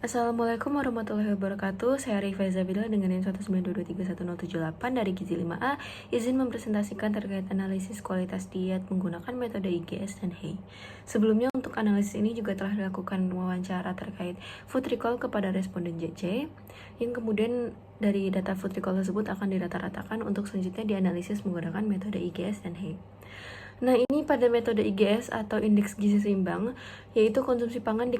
Assalamualaikum warahmatullahi wabarakatuh. Saya Rifa Zabila dengan NIM 192231078 dari Gizi 5A. Izin mempresentasikan terkait analisis kualitas diet menggunakan metode IGS dan HEI. Sebelumnya untuk analisis ini juga telah dilakukan wawancara terkait food recall kepada responden JC, yang kemudian dari data food recall tersebut akan dirata-ratakan untuk selanjutnya dianalisis menggunakan metode IGS dan HEI. Nah, ini pada metode IGS atau indeks gizi seimbang, yaitu konsumsi pangan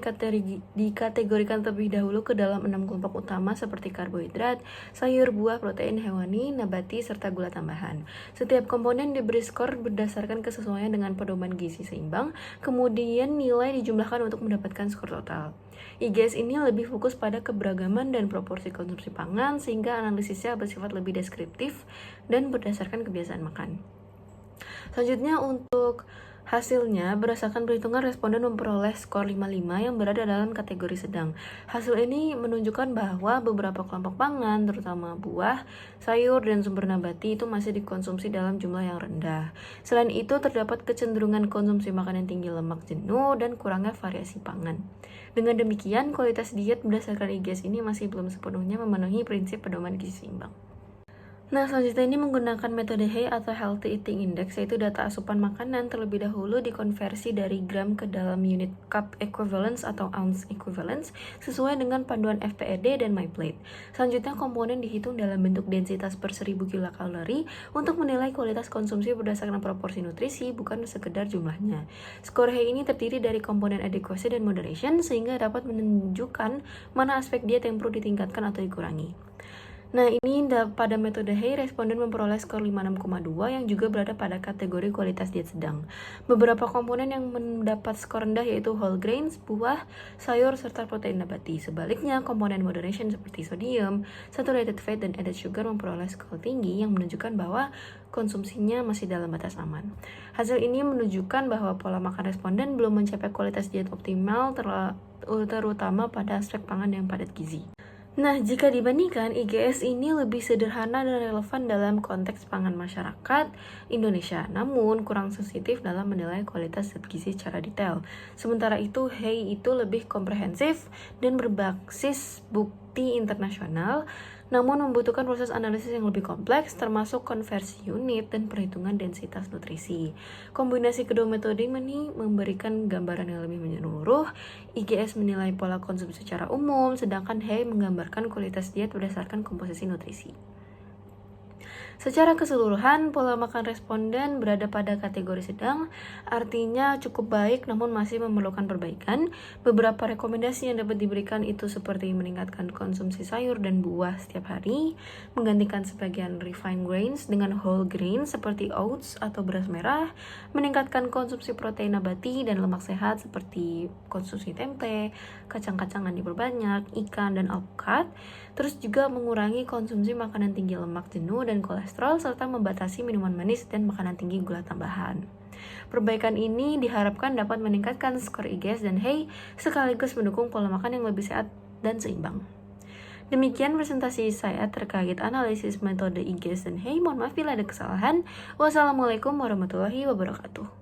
dikategorikan terlebih dahulu ke dalam 6 kelompok utama seperti karbohidrat, sayur, buah, protein hewani, nabati, serta gula tambahan. Setiap komponen diberi skor berdasarkan kesesuaian dengan pedoman gizi seimbang, kemudian nilai dijumlahkan untuk mendapatkan skor total. IGS ini lebih fokus pada keberagaman dan proporsi konsumsi pangan, sehingga analisisnya bersifat lebih deskriptif dan berdasarkan kebiasaan makan. Selanjutnya untuk hasilnya, berdasarkan perhitungan responden memperoleh skor 55 yang berada dalam kategori sedang. Hasil ini menunjukkan bahwa beberapa kelompok pangan, terutama buah, sayur, dan sumber nabati itu masih dikonsumsi dalam jumlah yang rendah. Selain itu, terdapat kecenderungan konsumsi makanan tinggi lemak jenuh dan kurangnya variasi pangan. Dengan demikian, kualitas diet berdasarkan IGS ini masih belum sepenuhnya memenuhi prinsip pedoman gizi seimbang. Nah, selanjutnya ini menggunakan metode HEI atau Healthy Eating Index, yaitu data asupan makanan terlebih dahulu dikonversi dari gram ke dalam unit cup equivalence atau ounce equivalence sesuai dengan panduan FPED dan MyPlate. Selanjutnya komponen dihitung dalam bentuk densitas per 1000 kilokalori untuk menilai kualitas konsumsi berdasarkan proporsi nutrisi, bukan sekedar jumlahnya. Skor HEI ini terdiri dari komponen adequacy dan moderation sehingga dapat menunjukkan mana aspek diet yang perlu ditingkatkan atau dikurangi. Nah, ini pada metode HEI, responden memperoleh skor 56,2 yang juga berada pada kategori kualitas diet sedang. Beberapa komponen yang mendapat skor rendah yaitu whole grains, buah, sayur, serta protein nabati. Sebaliknya, komponen moderation seperti sodium, saturated fat, dan added sugar memperoleh skor tinggi yang menunjukkan bahwa konsumsinya masih dalam batas aman. Hasil ini menunjukkan bahwa pola makan responden belum mencapai kualitas diet optimal, terutama pada aspek pangan yang padat gizi. Nah, jika dibandingkan, IGS ini lebih sederhana dan relevan dalam konteks pangan masyarakat Indonesia, namun kurang sensitif dalam menilai kualitas zat gizi secara detail. Sementara itu, HEI itu lebih komprehensif dan berbasis bukti internasional, namun membutuhkan proses analisis yang lebih kompleks, termasuk konversi unit dan perhitungan densitas nutrisi. Kombinasi kedua metode ini memberikan gambaran yang lebih menyeluruh. IGS menilai pola konsumsi secara umum, sedangkan HEI menggambarkan kualitas diet berdasarkan komposisi nutrisi. Secara keseluruhan, pola makan responden berada pada kategori sedang, artinya cukup baik namun masih memerlukan perbaikan. Beberapa rekomendasi yang dapat diberikan itu seperti meningkatkan konsumsi sayur dan buah setiap hari, menggantikan sebagian refined grains dengan whole grains seperti oats atau beras merah, meningkatkan konsumsi protein nabati dan lemak sehat seperti konsumsi tempe, kacang-kacangan diperbanyak, ikan, dan alpukat, terus juga mengurangi konsumsi makanan tinggi lemak jenuh dan kolesterol, serta membatasi minuman manis dan makanan tinggi gula tambahan. Perbaikan ini diharapkan dapat meningkatkan skor IGS dan HEI sekaligus mendukung pola makan yang lebih sehat dan seimbang. Demikian presentasi saya terkait analisis metode IGS dan HEI. Mohon maaf bila ada kesalahan. Wassalamualaikum warahmatullahi wabarakatuh.